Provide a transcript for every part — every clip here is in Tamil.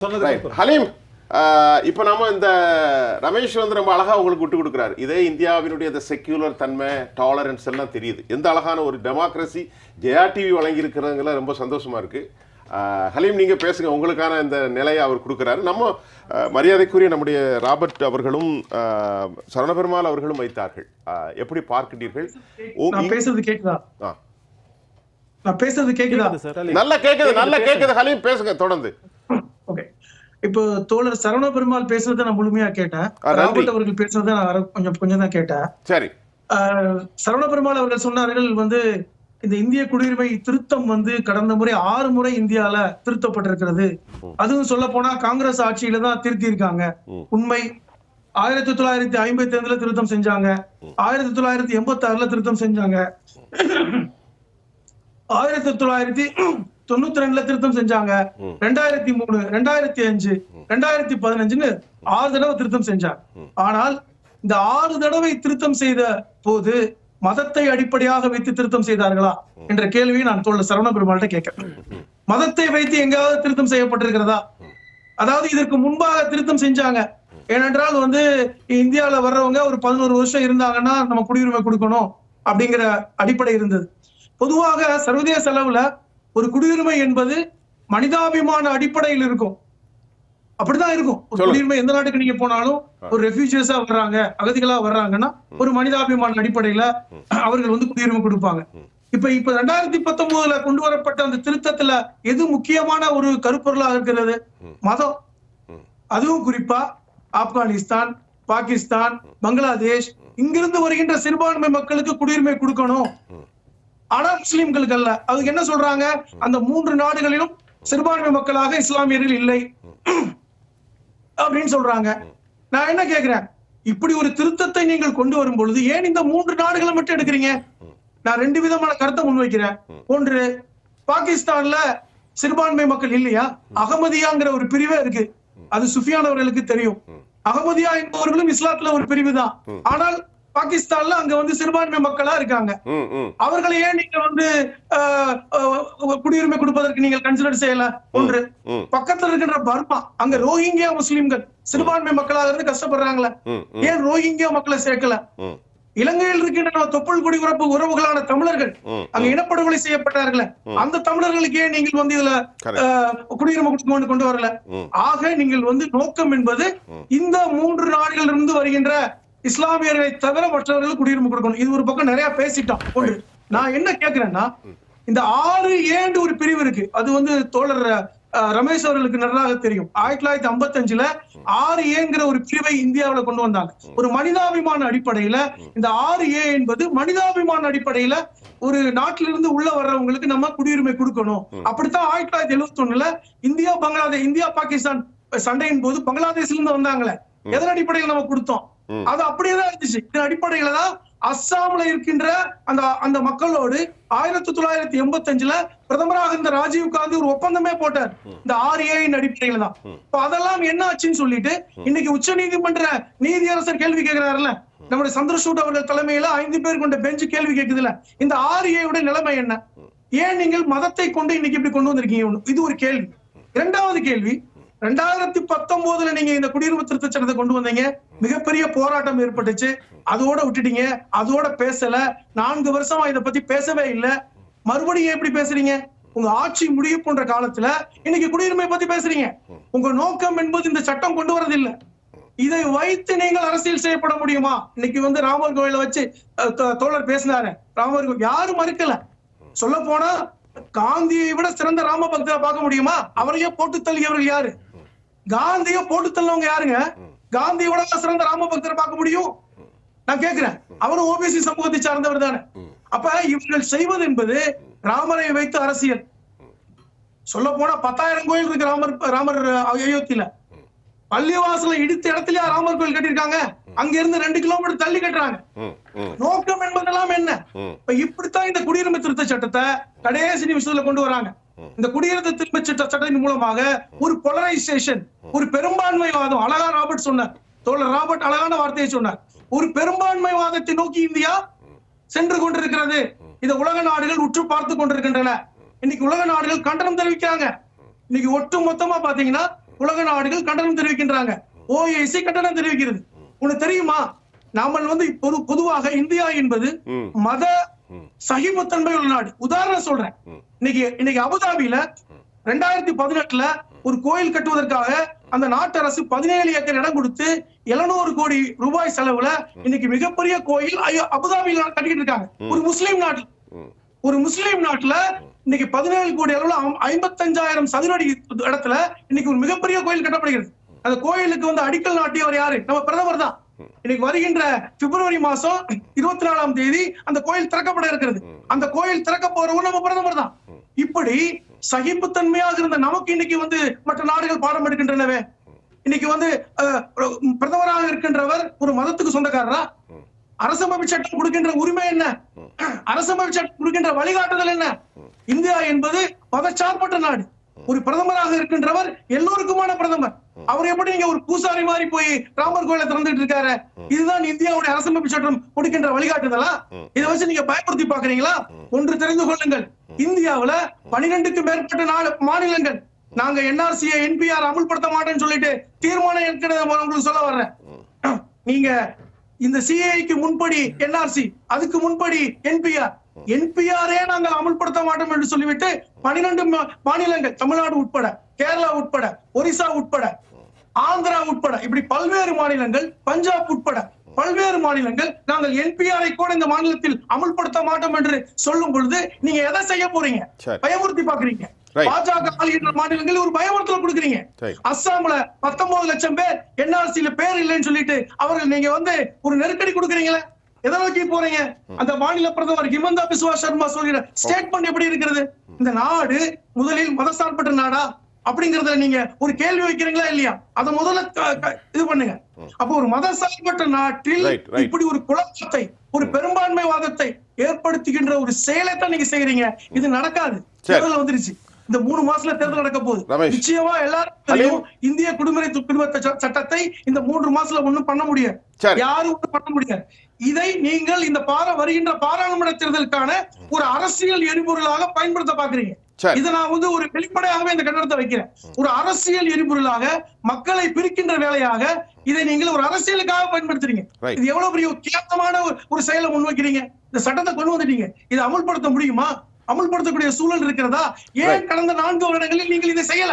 ஹலீம், இப்போ நம்ம இந்த ரமேஷ் வந்து ரொம்ப அழகா உங்களுக்கு விட்டு கொடுக்குறாரு. இதே இந்தியாவினுடைய இந்த செக்யூலர் தன்மை, டாலரன்ஸ் எல்லாம் தெரியுது. எந்த அழகான ஒரு டெமோக்ரஸி ஜெயா டிவி வழங்கி இருக்கிறதுங்கெல்லாம் ரொம்ப சந்தோஷமா இருக்கு. ஹலீம், நீங்க பேசுங்க. உங்களுக்கான இந்த நிலையை அவர் கொடுக்குறாரு. நம்ம மரியாதைக்குரிய நம்முடைய ராபர்ட் அவர்களும் சரணபெருமாள் அவர்களும் வைத்தார்கள். எப்படி பார்க்கிறீர்கள்? பேசுறது கேக்குதா? நான் பேசுறது கேக்குதா? நல்லா கேக்குது. ஹலீம் பேசுங்க தொடர்ந்து. ஓகே, இப்போ தோழர் சரவண பெருமாள் பேசுறதை நான் முழுமையா கேட்டேன். ராபர்ட் அவர்கள் பேசுறதை நான் கொஞ்சம் தான் கேட்டேன். சரி, சரவண பெருமாள் அவர்கள் சொன்னார்கள் இந்த இந்திய குடியுரிமை திருத்தம் கடந்த முறை 6 முறை இந்தியால திருத்தப்பட்டிருக்கிறது. அதுவும் சொல்ல போனா காங்கிரஸ் ஆட்சியில தான் திருத்தி இருக்காங்க. உண்மை. 1955 திருத்தம் செஞ்சாங்க, 1986 திருத்தம் செஞ்சாங்க, 1992 திருத்தம் செஞ்சாங்க, 2003, 2005, 2015 6 தடவை திருத்தம் செஞ்சாங்க. ஆனால் இந்த 6 தடவை திருத்தம் செய்த போது மதத்தை அடிப்படையாக வைத்து திருத்தம் செய்தார்களா என்ற கேள்வியை நான் தோழர் சரவண பெருமாள்கிட்ட கேட்கிறேன். மதத்தை வைத்து எங்காவது திருத்தம் செய்யப்பட்டிருக்கிறதா? அதாவது இதற்கு முன்பாக திருத்தம் செஞ்சாங்க. ஏனென்றால் இந்தியாவில வர்றவங்க ஒரு 11 வருஷம் இருந்தாங்கன்னா நம்ம குடியுரிமை கொடுக்கணும் அப்படிங்கிற அடிப்படை இருந்தது. பொதுவாக சர்வதேச அளவுல ஒரு குடியுரிமை என்பது மனிதாபிமான அடிப்படையில் இருக்கும். அப்படிதான் இருக்கும். ஒரு குடியுரிமை எந்த நாட்டுக்கு நீங்க போனாலும் ஒரு ரெஃப்யூஜிஸா வர்றாங்க, அகதிகளா வர்றாங்கன்னா ஒரு மனிதாபிமான அடிப்படையில அவர்கள் குடியுரிமை கொடுப்பாங்க. இப்ப 2019 கொண்டு வரப்பட்ட அந்த திருத்தத்துல எது முக்கியமான ஒரு கருப்பொருளாக இருக்கிறது? மதம். அதுவும் குறிப்பா ஆப்கானிஸ்தான், பாகிஸ்தான், பங்களாதேஷ் இங்கிருந்து வருகின்ற சிறுபான்மை மக்களுக்கு குடியுரிமை கொடுக்கணும். ஆனா முஸ்லிம்களுக்கு அல்ல. அதுக்கு என்ன சொல்றாங்க? அந்த 3 நாடுகளிலும் சிறுபான்மை மக்களாக இஸ்லாமியர்கள் இல்லை அப்படின்னு சொல்றாங்க. நான் என்ன கேக்குறேன், இப்படி ஒரு திருத்தத்தை நீங்கள் கொண்டு வரும் பொழுது ஏன் இந்த 3 நாடுகளை மட்டும் எடுக்கிறீங்க? நான் 2 விதமான கருத்தை முன்வைக்கிறேன். ஒன்று, பாகிஸ்தான்ல சிறுபான்மை மக்கள் இல்லையா? அகமதியாங்கிற ஒரு பிரிவே இருக்கு. அது சுஃபியான் அவர்களுக்கு தெரியும். அகமதியா என்பவர்களும் இஸ்லாத்துல ஒரு பிரிவு தான். ஆனால் பாகிஸ்தான்ல அங்க சிறுபான்மை மக்களா இருக்காங்க. அவர்களை ஏன் நீங்க குடியுரிமை கொடுப்பதற்கு நீங்கள் கன்சிடர் செய்யல? ஒன்று. பக்கத்துல இருக்கின்ற பர்மா, அங்க ரோஹிங்கியா முஸ்லிம்கள் சிறுபான்மை மக்களாக இருந்து கஷ்டப்படுறாங்களே, ஏன் ரோஹிங்கியா மக்களை சேர்க்கல? இலங்கையில் இருக்கின்ற தொப்புள் குடி உறவுகளான தமிழர்கள் அங்க இனப்படுகொலை செய்யப்பட்டார்களே, அந்த தமிழர்களுக்கு ஏன் நீங்கள் இதுல குடியுரிமை கொண்டு வரல? ஆக நீங்கள் நோக்கம் என்பது இந்த 3 நாடுகளில் இருந்து வருகின்ற இஸ்லாமியர்களை தவிர மற்றவர்கள் குடியுரிமை கொடுக்கணும். இது ஒரு பக்கம் நிறைய பேசிட்டோம். ஒன்று, நான் என்ன கேட்கிறேன்னா, இந்த 6A ஒரு பிரிவு இருக்கு. அது தோழர் ரமேஷ் அவர்களுக்கு நன்றாக தெரியும். 1955 6A ஒரு பிரிவை இந்தியாவில கொண்டு வந்தாங்க. ஒரு மனிதாபிமான அடிப்படையில இந்த 6A என்பது மனிதாபிமான அடிப்படையில ஒரு நாட்டிலிருந்து உள்ள வர்றவங்களுக்கு நம்ம குடியுரிமை கொடுக்கணும். அப்படித்தான் 1971 இந்தியா பாகிஸ்தான் சண்டையின் போது பங்களாதேஷ்ல இருந்து வந்தாங்களே, எதன் அடிப்படையில் நம்ம கொடுத்தோம்? அது அப்படியேதான் இருந்துச்சு. இதன் அடிப்படையில தான் அஸ்ஸாம்ல இருக்கின்ற அந்த மக்களோடு 1985 பிரதமராக இந்த ராஜீவ் காந்தி ஒரு ஒப்பந்தமே போட்டார். இந்த 6A அடிப்படையில தான். அதெல்லாம் என்ன ஆச்சுன்னு சொல்லிட்டு இன்னைக்கு உச்ச நீதிமன்ற நீதியரசர் கேள்வி கேட்கிறாருல்ல, நம்முடைய சந்திரசூட் அவர்கள் தலைமையில 5 பேர் கொண்ட பெஞ்சு கேள்வி கேட்குதுல, இந்த 6A நிலைமை என்ன? ஏன் நீங்கள் மதத்தை கொண்டு இன்னைக்கு இப்படி கொண்டு வந்திருக்கீங்க? இது ஒரு கேள்வி. 2வது கேள்வி, 2019 நீங்க இந்த குடியுரிமை திருத்த சட்டத்தை கொண்டு வந்தீங்க, மிகப்பெரிய போராட்டம் ஏற்பட்டுச்சு. அதோட விட்டுட்டீங்க, அதோட பேசல. 4 வருஷமா இதை பத்தி பேசவே இல்லை. மறுபடியும் எப்படி பேசுறீங்க? உங்க ஆட்சி முடிய போன்ற காலத்துல இன்னைக்கு குடியுரிமை பத்தி பேசுறீங்க. உங்க நோக்கம் என்பது இந்த சட்டம் கொண்டு வரதில்லை. இதை வைத்து நீங்கள் அரசியல் செய்யப்பட முடியுமா? இன்னைக்கு ராமர் கோயில வச்சு தோழர் பேசினாரு. ராமர் கோயில் யாரும் மறுக்கல. சொல்ல போனா காந்தியை விட சிறந்த ராம பக்தரை பார்க்க முடியுமா? அவரையே போட்டு தள்ளியவர்கள் யாரு? காந்திய போட்டு தள்ளவங்க யாருங்க? காந்தியோட சிறந்த ராம பக்தரை பார்க்க முடியும்? நான் கேட்கிறேன். அவரும் ஓபிசி சமூகத்தை சார்ந்தவர் தானே. அப்ப இவர்கள் செய்வது என்பது ராமரை வைத்து அரசியல். சொல்ல போனா 10,000 கோயில் இருக்கு ராமர் அயோத்தியில. பள்ளிவாசல இடித்த இடத்துல ராமர் கோயில் கட்டிருக்காங்க. அங்க இருந்து 2 கிலோமீட்டர் தள்ளி கட்டுறாங்க. நோக்கம் என்பதெல்லாம் என்ன? இப்படித்தான் இந்த குடியுரிமை திருத்த சட்டத்தை கடைசி நிமிஷத்துல கொண்டு வராங்க. இந்த குடியுரிமை திருத்த சட்டத்தின் மூலமாக ஒரு போலரைசேஷன், ஒரு பெரும்பான்மைவாதம். அழகா ராபர்ட் சொன்னார், தோழர் ராபர்ட் அழகான வார்த்தையை சொன்னார். ஒரு பெரும்பான்மைவாதத்தை நோக்கி இந்தியா சென்று கொண்டிருக்கிறது. இந்த உலக நாடுகள் உற்று பார்த்து கொண்டிருக்கின்றன. இன்னைக்கு உலக நாடுகள் கண்டனம் தெரிவிக்கிறாங்க. இன்னைக்கு ஒட்டு மொத்தமா பாத்தீங்கன்னா உலக நாடுகள் கண்டனம் தெரிவிக்கின்றாங்க. OIC கண்டனம் தெரிவிக்கிறது. உனக்கு தெரியுமா, நாம வந்து பொதுவாக இந்தியா என்பது மத சகிப்புத்தன்மை உள்ள நாடு. உதாரணம் சொல்றேன். இன்னைக்கு அபுதாபியில 2018 ஒரு கோயில் கட்டுவதற்காக அந்த நாட்டு அரசு 17 ஏக்கர் இடம் கொடுத்து 700 கோடி ரூபாய் செலவுல இன்னைக்கு மிகப்பெரிய கோயில் அபுதாபியில கட்டிக்கிட்டு இருக்காங்க. ஒரு முஸ்லீம் நாட்டுல இன்னைக்கு 17 கோடி அளவுல 55,000 சதுர அடி இடத்துல இன்னைக்கு ஒரு மிகப்பெரிய கோயில் கட்டப்படுகிறது. அந்த கோயிலுக்கு வந்து அடிக்கல் நாட்டியவர் யாரு? நம்ம பிரதமர் தான். இன்னைக்கு வருகின்ற பிப்ரவரி மாசம் 24ஆம் தேதி அந்த கோயில் திறக்கப்பட இருக்கிறது. அந்த கோயில் திறக்க போறவங்க நம்ம பிரதமர் தான். இப்படி சகிப்புத்தன்மையாக இருந்த நமக்கு இன்னைக்கு வந்து மற்ற நாடுகள் பாடம் எடுக்கின்றனவே. இன்னைக்கு வந்து பிரதமராக இருக்கின்றவர் ஒரு மதத்துக்கு சொந்தக்காரரா? அரசமைப்பு சட்டம் கொடுக்கின்ற உரிமை என்ன? அரசமைப்பு சட்டம் கொடுக்கின்ற வழிகாட்டுதல் என்ன? இந்தியா என்பது மதச்சார்பற்ற நாடு. ஒரு பிரதமராக இருக்கின்றவர் எல்லோருக்குமான பிரதமர். அவர் எப்படி நீங்க ஒரு பூசாரி மாதிரி போய் ராமர் கோயிலை திறந்துட்டு இருக்காரு? இதுதான் இந்தியாவுடைய அரசமைப்பு சட்டம் கொடுக்கின்ற வழிகாட்டுதலா? இதை வச்சு நீங்க பயன்படுத்தி பாக்குறீங்களா? ஒன்று தெரிந்து கொள்ளுங்கள், இந்தியாவுல 12க்கும் மேற்பட்ட மாநிலங்கள் நாங்க NRC NPR அமுல்படுத்த மாட்டேன்னு சொல்லிட்டு தீர்மானம் இருக்கிறத உங்களுக்கு சொல்ல வர்றேன். நீங்க இந்த CAAக்கு முன்படி NRC, அதுக்கு முன்படி NPR நாங்கள் அமல்படுத்த மாட்டோம் என்று சொல்லிவிட்டு 12 மாநிலங்கள், தமிழ்நாடு உட்பட, கேரளா உட்பட, ஒரிசா உட்பட, ஆந்திரா உட்பட, இப்படி பல்வேறு மாநிலங்கள், பஞ்சாப் உட்பட பல்வேறு மாநிலங்கள் நாங்கள் NPR கூட இந்த மாநிலத்தில் அமல்படுத்த மாட்டோம் என்று சொல்லும் பொழுது நீங்க எதை செய்ய போறீங்க? பயமுறுத்தி பாக்குறீங்க. பாஜக ஆளுகின்ற மாநிலங்கள் ஒரு பயமுறுத்தல் கொடுக்குறீங்க. அஸ்ஸாம்ல 19 லட்சம் பேர் NRCல பேர் இல்லைன்னு சொல்லிட்டு அவர்கள் நீங்க வந்து ஒரு நெருக்கடி கொடுக்குறீங்களே, எதை நோக்கி போறீங்க? அந்த மாநில பிரதமர் ஹிமந்தா பிஸ்வா சர்மா சொல்கிற ஸ்டேட்மெண்ட் எப்படி இருக்கிறது? இந்த நாடு முதலில் மதசார்பற்ற நாடா அப்படிங்கறத நீங்க ஒரு கேள்வி வைக்கிறீங்களா இல்லையா? அதை முதல்ல இது பண்ணுங்க. அப்போ ஒரு மதசார்பற்ற நாட்டில் இப்படி ஒரு குழப்பத்தை, ஒரு பெரும்பான்மைவாதத்தை ஏற்படுத்துகின்ற ஒரு செயலை தான் நீங்க செய்யறீங்க. இது நடக்காது. தேர்தல் வந்துருச்சு. இந்த 3 மாசத்துல தேர்தல் நடக்க போகுது. நிச்சயமா எல்லாரும் இந்திய குடியுரிமை சட்டத்தை இந்த 3 மாசத்துல ஒண்ணும் பண்ண முடியாது. யாரும் ஒண்ணும் பண்ண முடியாது. இதை நீங்கள் இந்த வருகின்ற பாராளுமன்ற தேர்தலுக்கான ஒரு அரசியல் எரிபொருளாக பயன்படுத்த பாக்குறீங்க. இதை நான் வந்து ஒரு வெளிப்படையாகவே இந்த கண்டனத்தை வைக்கிறேன். ஒரு அரசியல் எரிபொருளாக, மக்களை பிரிக்கின்ற வேலையாக இதை நீங்கள் ஒரு அரசியலுக்காக பயன்படுத்துறீங்க. இது எவ்வளவு பெரிய கேவலமான ஒரு செயலை முன்வைக்கிறீங்க. இந்த சட்டத்தை கொண்டு வந்துட்டீங்க. இதை அமுல்படுத்த முடியுமா? அமுல்படுத்தக்கூடிய சூழல் இருக்கிறதா? ஏன் கடந்த 4 வருடங்களில் நீங்கள் இதை செய்யல?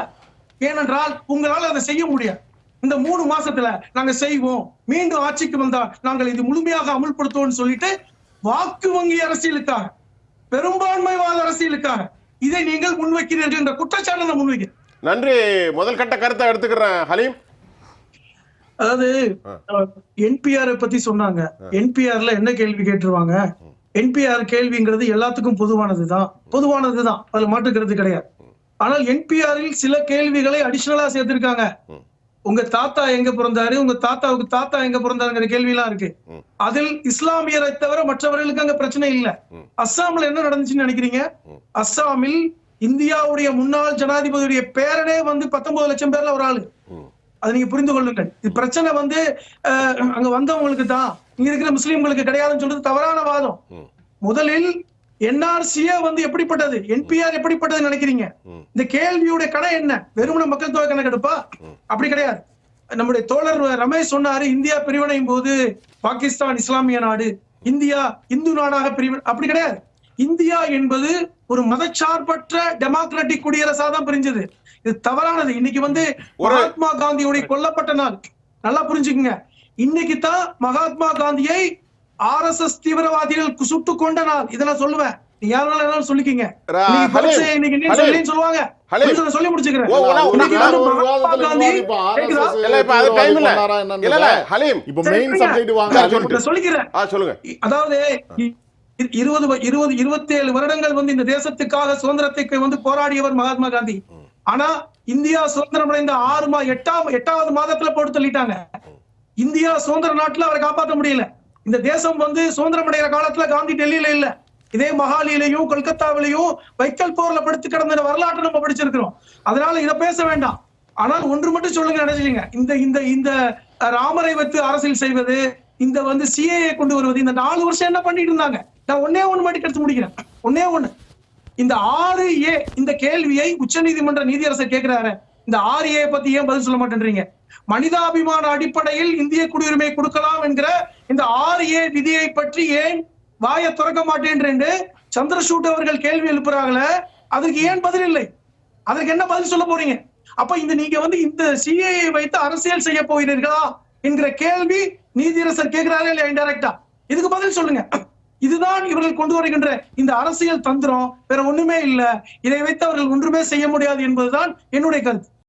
ஏனென்றால் உங்களால் அதை செய்ய முடியாது. இந்த 3 மாசத்துல நாங்க செய்வோம், மீண்டும் ஆட்சிக்கு வந்தா நாங்கள் இது முழுமையாக அமுல்படுத்துவோம் சொல்லிட்டு வாக்கு வங்கி அரசியலுக்காக, பெரும்பான்மைவாத அரசியலுக்காக இதை நீங்கள் முன்வைக்கிறீர்கள் என்ற குற்றச்சாட்டை முன்வைக்கிறேன். நன்றி. முதல் கட்ட கருத்தை எடுத்துக்கிறேன் ஹலீம். அதாவது NPR பத்தி சொன்னாங்க. NPRல என்ன கேள்வி கேட்டுருவாங்க? NPR கேள்விங்கிறது எல்லாத்துக்கும் பொதுவானதுதான், அதுல மாற்றுக்கிறது கிடையாது. ஆனால் NPRல் சில கேள்விகளை அடிஷனலா சேர்த்திருக்காங்க. உங்க தாத்தா எங்க பிறந்தாரு, உங்க தாத்தாவுக்கு தாத்தா எங்க பிறந்தாருங்கிற கேள்வி எல்லாம் இருக்கு. அதில் இஸ்லாமியரை தவிர மற்றவர்களுக்கு அங்க பிரச்சனை இல்ல. அஸ்ஸாம்ல என்ன நடந்துச்சுன்னு நினைக்கிறீங்க? அஸ்ஸாமில் இந்தியாவுடைய முன்னாள் ஜனாதிபதியுடைய பேரனே வந்து 19 லட்சம் பேர்ல ஒரு ஆளு. அதை நீங்க புரிந்து கொள்ளுங்கள். இது பிரச்சனை வந்து அங்க வந்தவங்களுக்கு தான், இங்க இருக்கிற முஸ்லீம்களுக்கு கிடையாதுன்னு சொல்றது தவறான வாதம். முதலில் NRCயே வந்து எப்படிப்பட்டது, NPR எப்படிப்பட்டது நினைக்கிறீங்க? இந்த கேள்வியுடைய கடை என்ன? வெறுமன மக்கள் தொகை கணக்கெடுப்பா? அப்படி கிடையாது. நம்முடைய தோழர் ரமேஷ் சொன்னாரு, இந்தியா பிரிவினையும் போது பாகிஸ்தான் இஸ்லாமிய நாடு, இந்தியா இந்து நாடாக பிரிவு, அப்படி கிடையாது. இந்தியா என்பது ஒரு மதச்சார்பற்ற டெமோக்ராட்டிக் குடியரசா தான் பிரிஞ்சது. இது தவறானது. இன்னைக்கு வந்து மகாத்மா காந்தியுடைய கொல்லப்பட்ட நாள், நல்லா புரிஞ்சுக்குங்க. இன்னைக்கு தான் மகாத்மா காந்தியை RSS தீவிரவாதிகள் சுட்டு கொண்ட நாள். இதெல்லாம் சொல்லுவேன், நீ யாராலும் சொல்லிக்கீங்க. சொல்லுவாங்க, சொல்லி முடிச்சுக்கிறேன். அதாவது 27 வருடங்கள் வந்து இந்த தேசத்துக்காக சுதந்திரத்தை வந்து போராடியவர் மகாத்மா காந்தி. ஆனா இந்தியா சுதந்திரம் அடைந்த 8வது மாதத்துல போட்டு தள்ளிட்டாங்க. இந்தியா சுதந்திர நாட்டுல அவரை காப்பாற்ற முடியல. இந்த தேசம் வந்து சுதந்திரம் அடைகிற காலத்துல காந்தி டெல்லியில இல்ல, இதே மகாலிலையும் கொல்கத்தாவிலையும் வைக்கல் போர்ல படுத்து கிடந்த வரலாற்றை நம்ம படிச்சிருக்கிறோம். அதனால இதை பேச வேண்டாம். ஆனால் ஒன்று மட்டும் சொல்லுங்க, நினைச்சீங்க இந்த ராமரை வைத்து அரசியல் செய்வது, இந்த வந்து CAA கொண்டு வருவது, இந்த 4 வருஷம் என்ன பண்ணிட்டு இருந்தாங்க? நான் ஒன்னே மட்டும் எடுத்து முடிக்கிறேன். ஒண்ணு இந்த 6A இந்த கேள்வியை உச்ச நீதிமன்ற நீதியரசர் கேட்கிறாரு. இந்த RA பத்தி ஏன் பதில் சொல்ல மாட்டேன்றீங்க? மனிதாபிமான அடிப்படையில் இந்திய குடியுரிமை கொடுக்கலாம் என்கிற இந்த RA விதியை பற்றி ஏன் வாயை திறக்க மாட்டேன் சந்திரசூட் அவர்கள் கேள்வி எழுப்புறாங்களே, அதற்கு ஏன் பதில் இல்லை? அதற்கு என்ன பதில் சொல்ல போறீங்க? அப்ப நீங்க இந்த CAA வைத்து அரசியல் செய்ய போகிறீர்களா என்கிற கேள்வி நீதியரசர் கேட்கிறாரே இல்லையா இன்டைரக்டா? இதுக்கு பதில் சொல்லுங்க. இதுதான் இவர்கள் கொண்டு வருகின்ற இந்த அரசியல் தந்திரம், வேற ஒண்ணுமே இல்ல. இதை வைத்து அவர்கள் ஒன்றுமே செய்ய முடியாது என்பதுதான் என்னுடைய கருத்து.